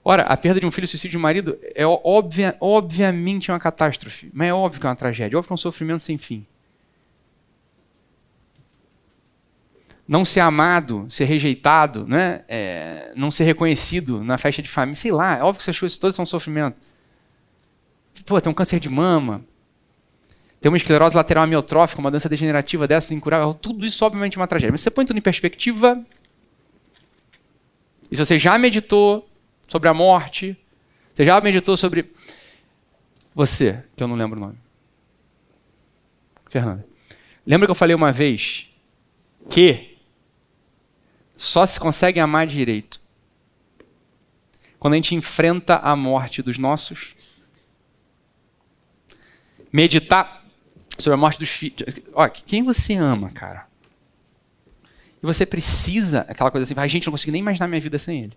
Ora, a perda de um filho, o suicídio de um marido é obviamente uma catástrofe, mas é óbvio que é uma tragédia, é óbvio que é um sofrimento sem fim. Não ser amado, ser rejeitado, né? Não ser reconhecido na festa de família, sei lá, é óbvio que essas coisas todas são sofrimento. Pô, tem um câncer de mama, tem uma esclerose lateral amiotrófica, uma doença degenerativa dessas incurável, tudo isso obviamente é uma tragédia. Mas se você põe tudo em perspectiva, e se você já meditou sobre a morte, você já meditou sobre você, que eu não lembro o nome. Fernanda. Lembra que eu falei uma vez que só se consegue amar direito quando a gente enfrenta a morte dos nossos? Meditar sobre a morte dos filhos. Olha, quem você ama, cara? E você precisa, aquela coisa assim, gente, não consigo nem imaginar minha vida sem ele.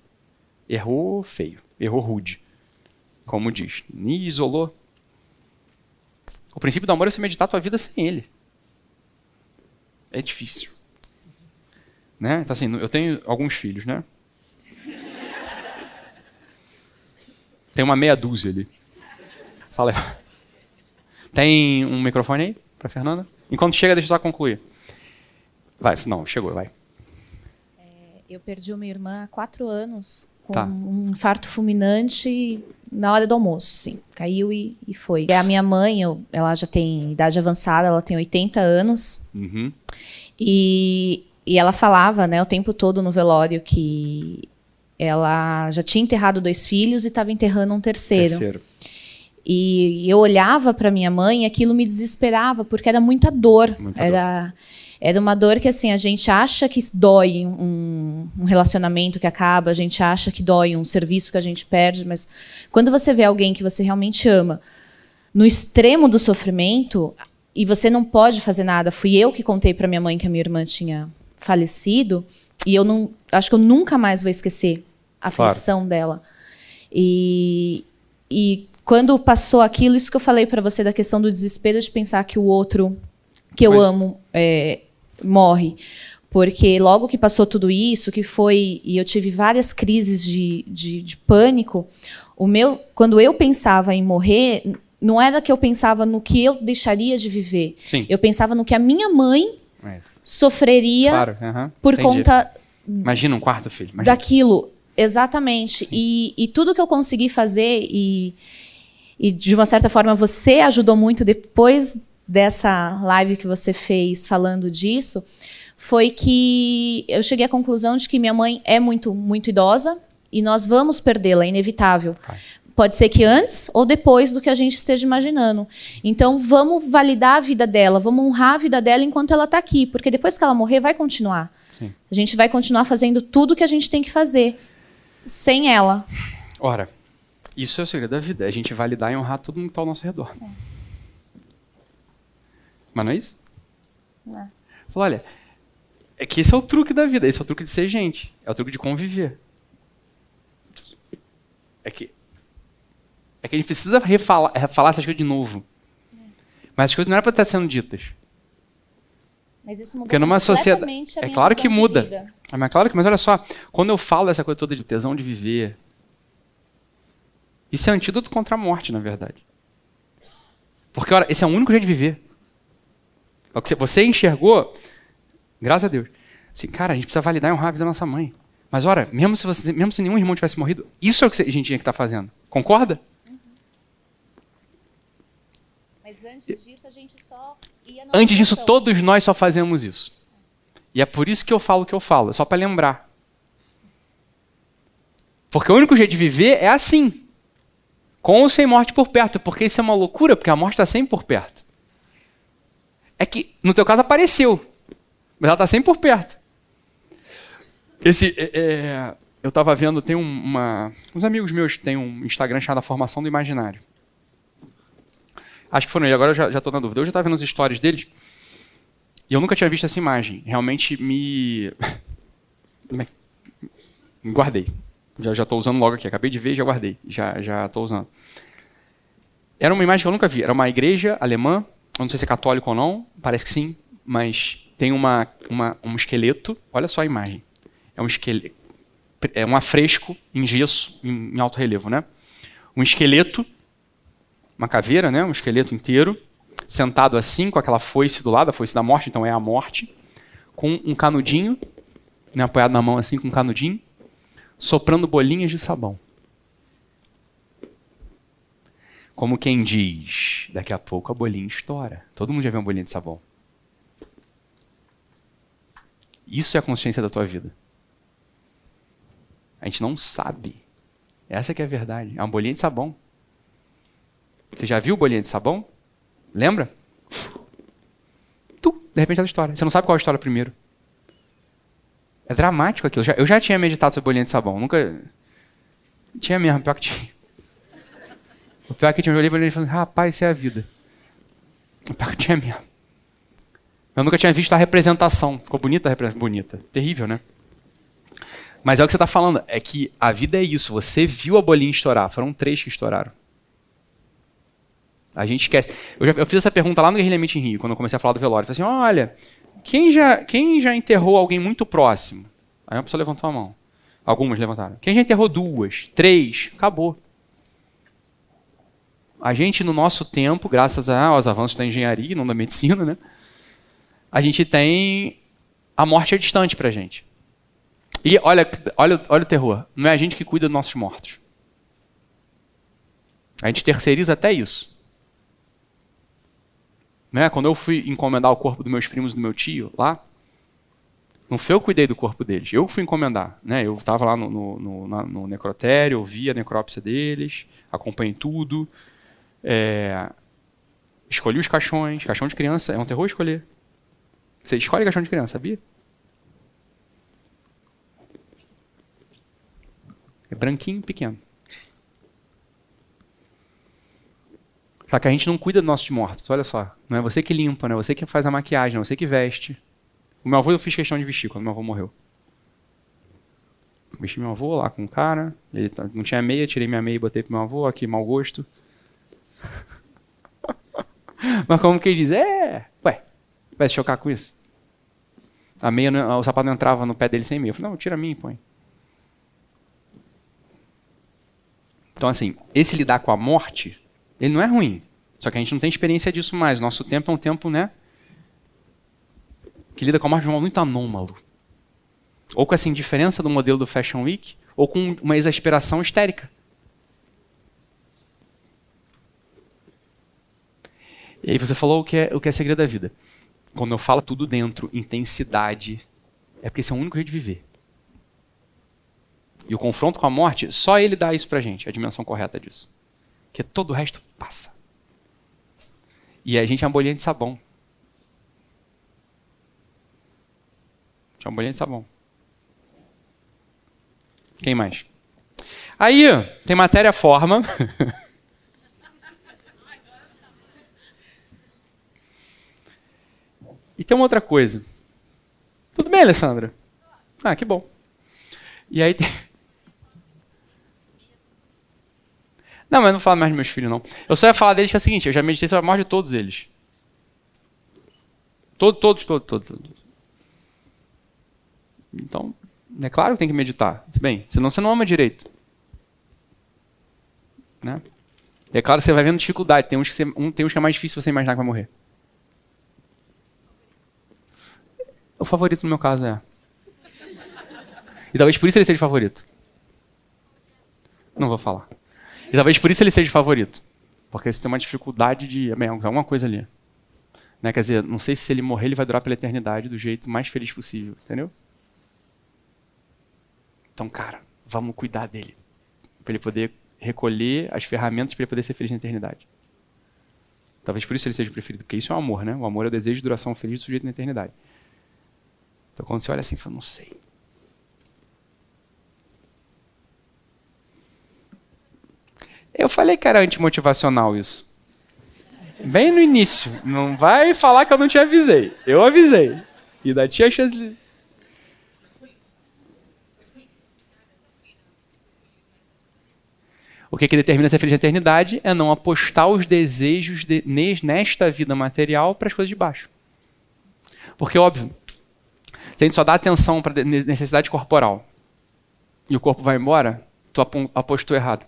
Errou feio, errou rude. Como diz, me isolou. O princípio do amor é você meditar a tua vida sem ele. É difícil. Né? Então assim, eu tenho alguns filhos, né? Tem uma meia dúzia ali. Só leva. Tem um microfone aí para Fernanda? Enquanto chega, deixa eu só concluir. Vai, não, chegou, vai. Eu perdi uma irmã há 4 anos com um infarto fulminante na hora do almoço, sim. Caiu e foi. A minha mãe, ela já tem idade avançada, ela tem 80 anos. Uhum. E ela falava, né, o tempo todo no velório que ela já tinha enterrado 2 filhos e estava enterrando um terceiro. E eu olhava para minha mãe e aquilo me desesperava, porque era muita dor. Era uma dor que assim, a gente acha que dói um relacionamento que acaba, a gente acha que dói um serviço que a gente perde, mas quando você vê alguém que você realmente ama no extremo do sofrimento e você não pode fazer nada, fui eu que contei para minha mãe que a minha irmã tinha falecido e eu não, acho que eu nunca mais vou esquecer a aflição dela. E quando passou aquilo, isso que eu falei para você da questão do desespero de pensar que o outro que eu amo morre. Porque logo que passou tudo isso, que foi... E eu tive várias crises de pânico. Quando eu pensava em morrer, não era que eu pensava no que eu deixaria de viver. Sim. Eu pensava no que a minha mãe sofreria por conta... Imagina um quarto filho. Imagina. Daquilo. Exatamente. E tudo que eu consegui fazer... E, de uma certa forma, você ajudou muito depois dessa live que você fez falando disso, foi que eu cheguei à conclusão de que minha mãe é muito, muito idosa e nós vamos perdê-la, é inevitável. Pode ser que antes ou depois do que a gente esteja imaginando. Então, vamos validar a vida dela, vamos honrar a vida dela enquanto ela está aqui, porque depois que ela morrer, vai continuar. Sim. A gente vai continuar fazendo tudo que a gente tem que fazer sem ela. Ora, isso é o segredo da vida, é a gente validar e honrar todo mundo que está ao nosso redor. Mas não é isso? Não. Fala, olha, é que esse é o truque da vida, esse é o truque de ser gente, é o truque de conviver. É que a gente precisa refalar essas coisas de novo. Mas as coisas não eram para estar sendo ditas. Mas isso mudou porque numa sociedade, a minha é claro que muda. vida. Mas olha só, quando eu falo dessa coisa toda de tesão de viver, isso é antídoto contra a morte, na verdade. Porque, ora, esse é o único jeito de viver. Você enxergou, graças a Deus, assim, cara, a gente precisa validar e honrar a vida da nossa mãe. Mas, ora, mesmo se nenhum irmão tivesse morrido, isso é o que a gente tinha que estar fazendo. Concorda? Mas antes disso, a gente só ia... Antes disso, todos nós só fazemos isso. E é por isso que eu falo o que eu falo, é só para lembrar. Porque o único jeito de viver é assim. Com ou sem morte por perto. Porque isso é uma loucura, porque a morte está sempre por perto. É que, no teu caso, apareceu. Mas ela está sempre por perto. Eu estava vendo, tem uns amigos meus que tem um Instagram chamado Formação do Imaginário. Acho que foram eles, agora eu já estou na dúvida. Eu já estava vendo os stories deles e eu nunca tinha visto essa imagem. Realmente me guardei. Já estou usando logo aqui. Acabei de ver e já guardei. Já estou usando. Era uma imagem que eu nunca vi. Era uma igreja alemã. Eu não sei se é católico ou não. Parece que sim. Mas tem um esqueleto. Olha só a imagem. É um esqueleto um afresco em gesso, em alto relevo, né? Um esqueleto, uma caveira, né? Um esqueleto inteiro, sentado assim, com aquela foice do lado, a foice da morte, então é a morte, com um canudinho, né? Apoiado na mão assim, com um canudinho, soprando bolinhas de sabão. Como quem diz, daqui a pouco a bolinha estoura. Todo mundo já viu uma bolinha de sabão. Isso é a consciência da tua vida. A gente não sabe. Essa que é a verdade. É uma bolinha de sabão. Você já viu bolinha de sabão? Lembra? De repente ela estoura. Você não sabe qual estoura primeiro. É dramático aquilo. Eu já tinha meditado sobre bolinha de sabão. Nunca... Tinha mesmo, pior que tinha. O pior que eu olhei para ele e falei, rapaz, isso é a vida. O pior que tinha mesmo. Eu nunca tinha visto a representação. Ficou bonita a representação? Bonita. Terrível, né? Mas é o que você está falando. É que a vida é isso. Você viu a bolinha estourar. Foram 3 que estouraram. A gente esquece. Eu fiz essa pergunta lá no Guerrilhamente em Rio, quando eu comecei a falar do velório. Eu falei assim, olha, quem já enterrou alguém muito próximo? Aí uma pessoa levantou a mão. Algumas levantaram. Quem já enterrou 2, 3? Acabou. A gente, no nosso tempo, graças aos avanços da engenharia e não da medicina, né? A gente tem... A morte é distante pra gente. E olha o terror. Não é a gente que cuida dos nossos mortos. A gente terceiriza até isso. Né? Quando eu fui encomendar o corpo dos meus primos e do meu tio, lá, não foi eu que cuidei do corpo deles. Eu fui encomendar. Né? Eu estava lá no necrotério, eu vi a necrópsia deles, acompanhei tudo. Escolhi os caixões. Caixão de criança é um terror escolher. Você escolhe caixão de criança, sabia? É branquinho, pequeno. Só que a gente não cuida dos nossos mortos, olha só. Não é você que limpa, não é você que faz a maquiagem, não é você que veste. O meu avô eu fiz questão de vestir quando meu avô morreu. Vesti meu avô lá com o cara, ele não tinha meia, tirei minha meia e botei pro meu avô, aqui, mau gosto. Mas como que ele diz? Vai se chocar com isso? A meia, o sapato não entrava no pé dele sem meia. Eu falei, não, tira a minha e põe. Então assim, esse lidar com a morte, ele não é ruim. Só que a gente não tem experiência disso mais. Nosso tempo é um tempo, né, que lida com a morte de um modo muito anômalo. Ou com essa indiferença do modelo do Fashion Week, ou com uma exasperação histérica. E aí você falou o que é segredo da vida. Quando eu falo tudo dentro, intensidade, é porque esse é o único jeito de viver. E o confronto com a morte, só ele dá isso pra gente, a dimensão correta disso. Porque todo o resto passa. E a gente é uma bolinha de sabão. A gente é uma bolinha de sabão. Quem mais? Aí, tem matéria-forma. E tem uma outra coisa. Tudo bem, Alessandra? Ah, que bom. E aí tem... Não, mas não falo mais dos meus filhos, não. Eu só ia falar deles que é o seguinte, eu já meditei sobre a morte de todos eles. Todos. Então, é claro que tem que meditar. Bem, senão você não ama direito. Né? E é claro que você vai vendo dificuldade. Tem uns que é mais difícil você imaginar que vai morrer. O favorito no meu caso é. E talvez por isso ele seja favorito. Não vou falar. E talvez por isso ele seja favorito. Porque você tem uma dificuldade de... Bem, alguma coisa ali. Né? Quer dizer, não sei se ele morrer, ele vai durar pela eternidade do jeito mais feliz possível. Entendeu? Então, cara, vamos cuidar dele. Para ele poder recolher as ferramentas para ele poder ser feliz na eternidade. Talvez por isso ele seja o preferido. Porque isso é o amor, né? O amor é o desejo de duração feliz do sujeito na eternidade. Então, quando você olha assim, você fala, não sei. Eu falei que era antimotivacional isso. Bem no início. Não vai falar que eu não te avisei. Eu avisei. E da tia chance. O que determina ser feliz na eternidade é não apostar os desejos nesta vida material para as coisas de baixo. Porque, óbvio, se a gente só dá atenção para necessidade corporal, e o corpo vai embora, tu apostou errado.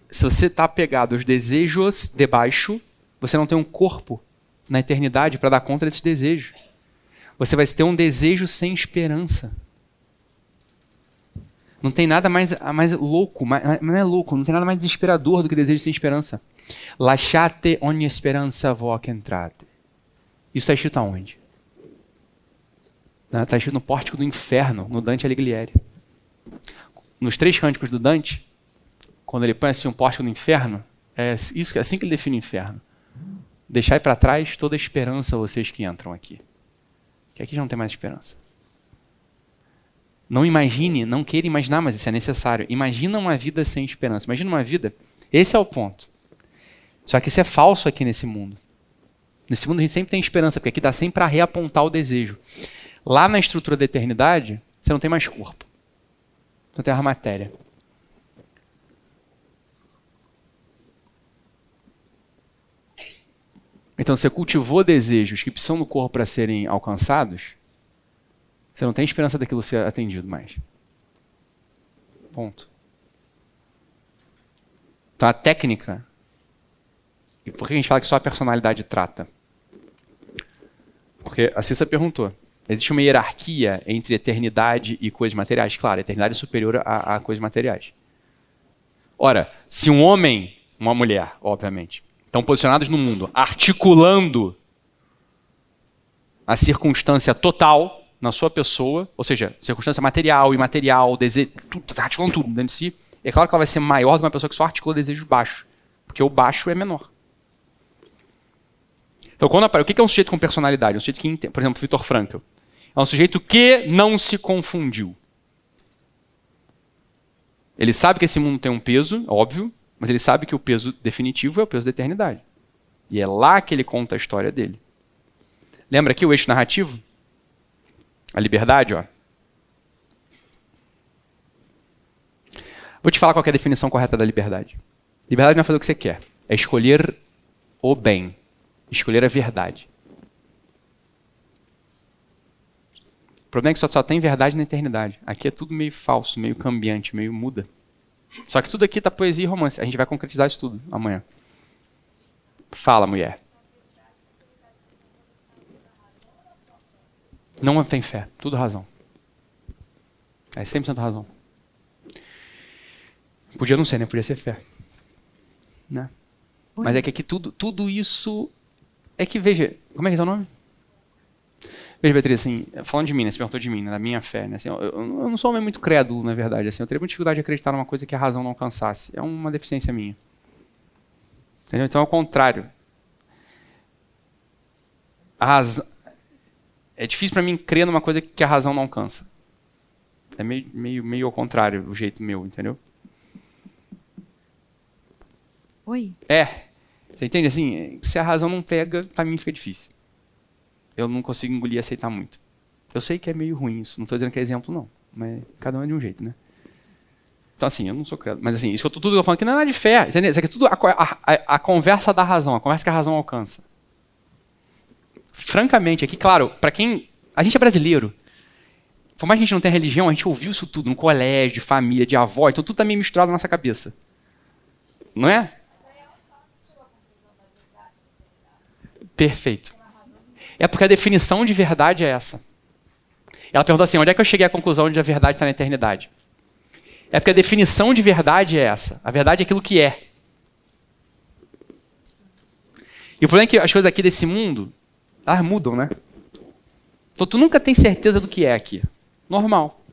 Se você está apegado aos desejos de baixo, você não tem um corpo na eternidade para dar conta desses desejos. Você vai ter um desejo sem esperança. Não tem nada mais louco, não é louco, não tem nada mais desesperador do que desejo sem esperança. Lasciate ogni speranza voc entrate. Isso está escrito aonde? Está escrito no Pórtico do Inferno, no Dante Alighieri. Nos 3 cânticos do Dante, quando ele põe assim um Pórtico do Inferno, é assim que ele define o inferno. Deixai para trás toda a esperança vocês que entram aqui. Que aqui já não tem mais esperança. Não imagine, não queira imaginar, mas isso é necessário. Imagina uma vida sem esperança. Imagina uma vida. Esse é o ponto. Só que isso é falso aqui nesse mundo. Nesse mundo a gente sempre tem esperança, porque aqui dá sempre para reapontar o desejo. Lá na estrutura da eternidade, você não tem mais corpo. Você não tem mais matéria. Então, você cultivou desejos que precisam do corpo para serem alcançados, você não tem esperança daquilo ser atendido mais. Ponto. Então, a técnica... E por que a gente fala que só a personalidade trata? Porque a Cissa perguntou. Existe uma hierarquia entre eternidade e coisas materiais? Claro, a eternidade é superior a coisas materiais. Ora, se um homem, uma mulher, obviamente, estão posicionados no mundo, articulando a circunstância total na sua pessoa, ou seja, circunstância material, imaterial, desejo, tudo, articulando tudo dentro de si, é claro que ela vai ser maior do que uma pessoa que só articula desejos baixos, porque o baixo é menor. Então, o que é um sujeito com personalidade? Um sujeito que, por exemplo, Viktor Frankl, é um sujeito que não se confundiu. Ele sabe que esse mundo tem um peso, óbvio, mas ele sabe que o peso definitivo é o peso da eternidade. E é lá que ele conta a história dele. Lembra aqui o eixo narrativo? A liberdade, ó. Vou te falar qual é a definição correta da liberdade. Liberdade não é fazer o que você quer. É escolher o bem. Escolher a verdade. O problema é que só tem verdade na eternidade. Aqui é tudo meio falso, meio cambiante, meio muda. Só que tudo aqui tá poesia e romance. A gente vai concretizar isso tudo amanhã. Fala, mulher. Não tem fé. Tudo razão. É 100% razão. Podia não ser, né? Podia ser fé. Né? Mas é que aqui tudo isso... É que, veja... Como é que é o nome? Veja, Beatriz, assim, falando de mim, né? Você perguntou de mim, né? Da minha fé, né? Assim, eu não sou um homem muito crédulo, na verdade. Assim, eu teria muita dificuldade de acreditar numa coisa que a razão não alcançasse. É uma deficiência minha. Entendeu? Então, ao contrário. É difícil para mim crer numa coisa que a razão não alcança. É meio ao contrário, o jeito meu, entendeu? Oi? Você entende? Assim, se a razão não pega, para mim fica difícil. Eu não consigo engolir e aceitar muito. Eu sei que é meio ruim isso. Não estou dizendo que é exemplo, não. Mas cada um é de um jeito, né? Então, assim, eu não sou credo. Mas, assim, isso que eu estou falando aqui não é nada de fé. Entendeu? Isso aqui é tudo a conversa da razão. A conversa que a razão alcança. Francamente, aqui, claro, para quem... A gente é brasileiro. Por mais que a gente não tenha religião, a gente ouviu isso tudo no colégio, de família, de avó. Então, tudo está meio misturado na nossa cabeça. Não é? Perfeito. É porque a definição de verdade é essa. Ela perguntou assim, onde é que eu cheguei à conclusão de a verdade está na eternidade? É porque a definição de verdade é essa. A verdade é aquilo que é. E o problema é que as coisas aqui desse mundo, elas mudam, né? Então tu nunca tem certeza do que é aqui. Normal.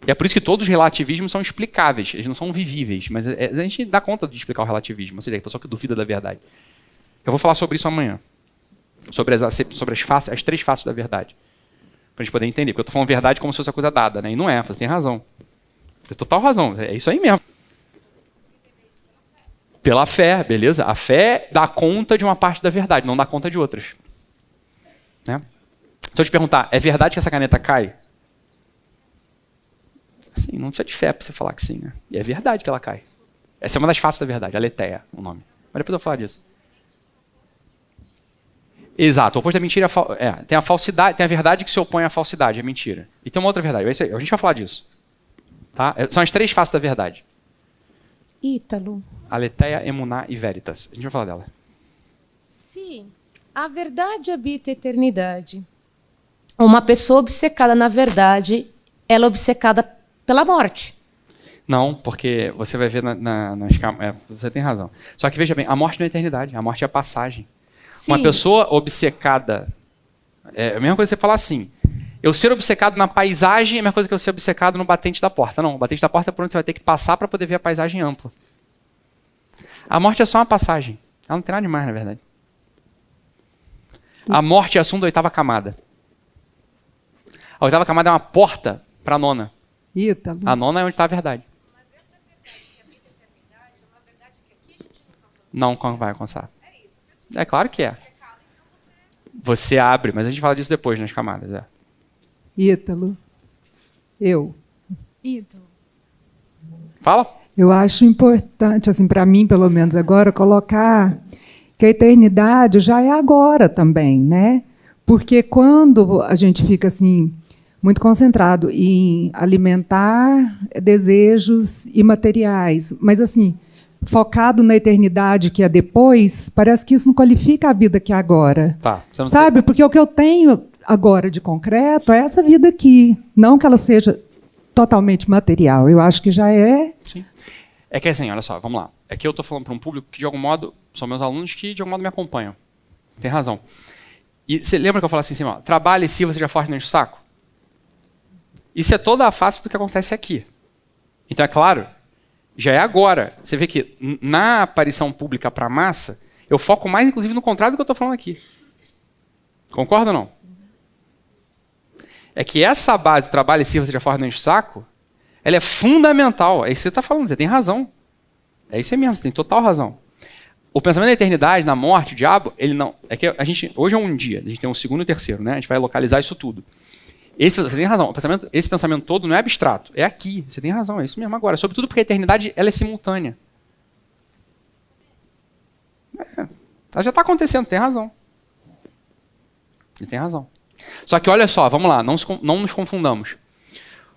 E é por isso que todos os relativismos são explicáveis. Eles não são vivíveis. Mas a gente dá conta de explicar o relativismo. Ou seja, a pessoa que duvida da verdade. Eu vou falar sobre isso amanhã. Sobre as 3 faces da verdade. Para a gente poder entender. Porque eu estou falando verdade como se fosse a coisa dada, né? E não é, você tem razão. Você tem total razão. É isso aí mesmo. Pela fé, beleza? A fé dá conta de uma parte da verdade, não dá conta de outras. Né? Se eu te perguntar, é verdade que essa caneta cai? Assim, não precisa de fé para você falar que sim. Né? E é verdade que ela cai. Essa é uma das faces da verdade. Aletheia, o nome. Mas depois eu vou falar disso. Exato, o oposto da mentira tem a falsidade, tem a verdade que se opõe à falsidade, é mentira. E tem uma outra verdade, a gente vai falar disso. Tá? São as 3 faces da verdade. Ítalo. Aletheia, Emuná e Veritas. A gente vai falar dela. Se a verdade habita a eternidade, uma pessoa obcecada na verdade, ela é obcecada pela morte. Não, porque você vai ver você tem razão. Só que veja bem, a morte não é eternidade, a morte é a passagem. Sim. Uma pessoa obcecada... É a mesma coisa que você falar assim, eu ser obcecado na paisagem é a mesma coisa que eu ser obcecado no batente da porta. Não, o batente da porta é por onde você vai ter que passar para poder ver a paisagem ampla. A morte é só uma passagem. Ela não tem nada demais, na verdade. A morte é assunto da 8ª camada. A 8ª camada é uma porta para a 9ª. Ítalo. A 9ª é onde está a verdade. Mas essa verdade que habita a eternidade é uma verdade que aqui a gente não alcança. Não vai alcançar. É claro que é. Você abre, mas a gente fala disso depois nas camadas. É. Ítalo. Eu. Ítalo. Fala. Eu acho importante, assim, para mim, pelo menos agora, colocar que a eternidade já é agora também, né? Porque quando a gente fica assim muito concentrado em alimentar desejos imateriais, mas assim focado na eternidade que é depois, parece que isso não qualifica a vida que é agora. Tá. Sabe? Porque o que eu tenho agora de concreto é essa vida aqui, não que ela seja totalmente material. Eu acho que já é. Sim. É que assim, olha só, vamos lá. É que eu estou falando para um público que de algum modo são meus alunos que de algum modo me acompanham. Tem razão. E você lembra que eu falei assim, ó, trabalhe se você já forte no saco? Isso é toda a face do que acontece aqui. Então é claro, já é agora. Você vê que na aparição pública para a massa, eu foco mais inclusive no contrário do que eu estou falando aqui. Concorda ou não? É que essa base, trabalhe se você já forte no saco, ela é fundamental. É isso que você está falando, você tem razão. É isso aí mesmo, você tem total razão. O pensamento da eternidade, na morte, o diabo, ele não... É que a gente, hoje é um dia, a gente tem um segundo e um terceiro, né? A gente vai localizar isso tudo. Você tem razão, esse pensamento todo não é abstrato, é aqui. Você tem razão, é isso mesmo agora. Sobretudo porque a eternidade ela é simultânea. Ela já está acontecendo, tem razão. Ele tem razão. Só que olha só, vamos lá, não nos confundamos.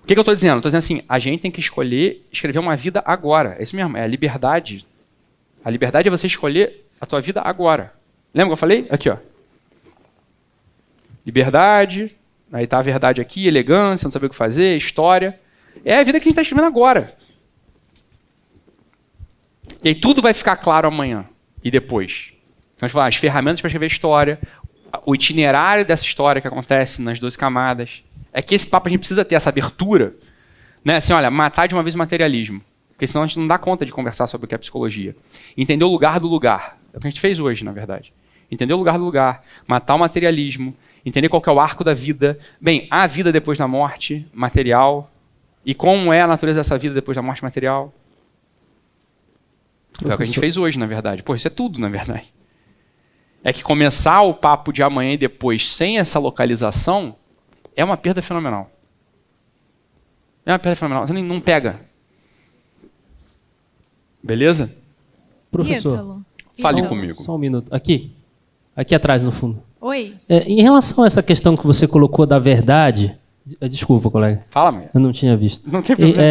O que eu estou dizendo? Estou dizendo assim, a gente tem que escrever uma vida agora. É isso mesmo, é a liberdade. A liberdade é você escolher a tua vida agora. Lembra que eu falei? Aqui, ó. Liberdade, aí está a verdade aqui, elegância, não saber o que fazer, história. É a vida que a gente está escrevendo agora. E aí tudo vai ficar claro amanhã e depois. Então, a gente vai falar as ferramentas para escrever história, o itinerário dessa história que acontece nas 12 camadas. É que esse papo a gente precisa ter essa abertura, né? Assim, olha, matar de uma vez o materialismo. Porque senão a gente não dá conta de conversar sobre o que é psicologia. Entender o lugar do lugar. É o que a gente fez hoje, na verdade. Entender o lugar do lugar, matar o materialismo, entender qual que é o arco da vida. Bem, há vida depois da morte material. E como é a natureza dessa vida depois da morte material. É o que a gente fez hoje, na verdade. Pô, isso é tudo, na verdade. É que começar o papo de amanhã e depois sem essa localização é uma perda fenomenal. É uma perda fenomenal. Você não pega. Beleza? Professor, Ítalo. Fale Ítalo. comigo. Só um minuto. Aqui atrás, no fundo. Oi. Em relação a essa questão que você colocou da verdade... Desculpa, colega. Fala, meu. Eu não tinha visto. Não tem problema.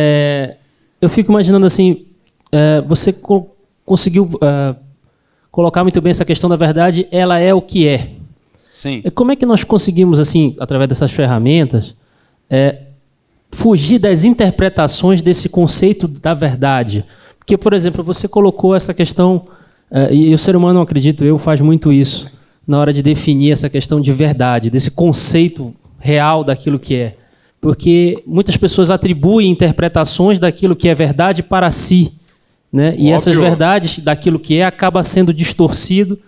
Eu fico imaginando assim, você conseguiu colocar muito bem essa questão da verdade, ela é o que é. Sim. Como é que nós conseguimos, assim, através dessas ferramentas, fugir das interpretações desse conceito da verdade? Porque, por exemplo, você colocou essa questão, e o ser humano, acredito eu, faz muito isso, na hora de definir essa questão de verdade, desse conceito real daquilo que é. Porque muitas pessoas atribuem interpretações daquilo que é verdade para si, né? E essas verdades daquilo que é acaba sendo distorcido.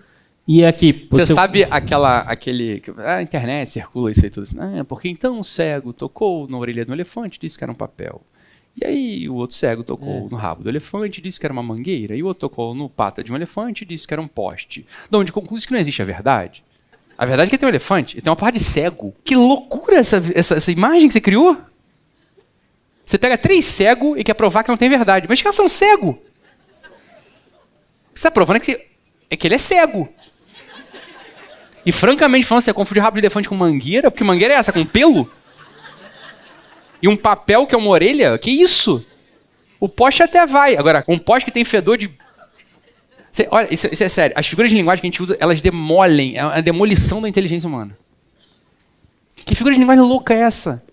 E aqui Você sabe aquele... A internet circula isso aí tudo. Porque então o cego tocou na orelha do elefante e disse que era um papel. E aí o outro cego tocou no rabo do elefante e disse que era uma mangueira. E o outro tocou no pata de um elefante e disse que era um poste. De onde conclui que não existe a verdade. A verdade é que tem um elefante e tem uma porra de cego. Que loucura essa imagem que você criou. Você pega 3 cegos e quer provar que não tem verdade. Mas os caras são cegos. O que você está provando é que ele é cego. E francamente falando, você confunde rabo de elefante com mangueira? Porque mangueira é essa, com pelo? E um papel que é uma orelha? Que isso? O poste até vai. Agora, um poste que tem fedor de... Olha, isso é sério. As figuras de linguagem que a gente usa, elas demolem. É a demolição da inteligência humana. Que figura de linguagem louca é essa?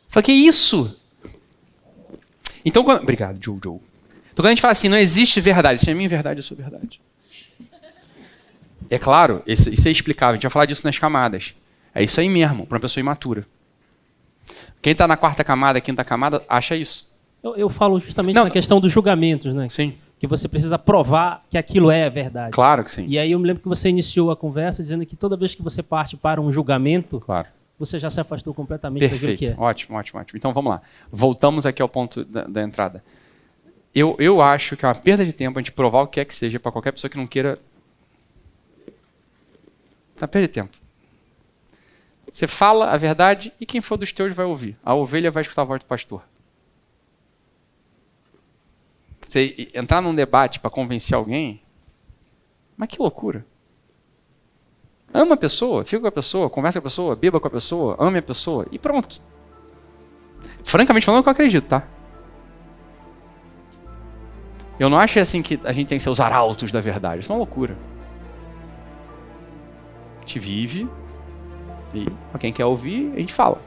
Fala, que isso? Então, quando... Obrigado, Joe. Então, quando a gente fala assim, não existe verdade. Isso é a minha verdade, eu sou verdade. É claro, isso é explicável. A gente vai falar disso nas camadas. É isso aí mesmo, para uma pessoa imatura. Quem está na 4ª camada, 5ª camada, acha isso. Eu falo justamente na questão dos julgamentos, né? Sim. Que você precisa provar que aquilo é verdade. Claro que sim. E aí eu me lembro que você iniciou a conversa dizendo que toda vez que você parte para um julgamento, claro, você já se afastou completamente daquilo que é. Ótimo. Então vamos lá. Voltamos aqui ao ponto da entrada. Eu acho que é uma perda de tempo a gente provar o que é que seja para qualquer pessoa que não queira. Tá perda de tempo. Você fala a verdade e quem for dos teus vai ouvir. A ovelha vai escutar a voz do pastor. Você entrar num debate para convencer alguém, mas que loucura. Ama a pessoa, fica com a pessoa, conversa com a pessoa, beba com a pessoa, ame a pessoa e pronto. Francamente falando, é o que eu acredito, tá? Eu não acho assim que a gente tem que ser os arautos da verdade. Isso é uma loucura. A gente vive e quem quer ouvir, a gente fala.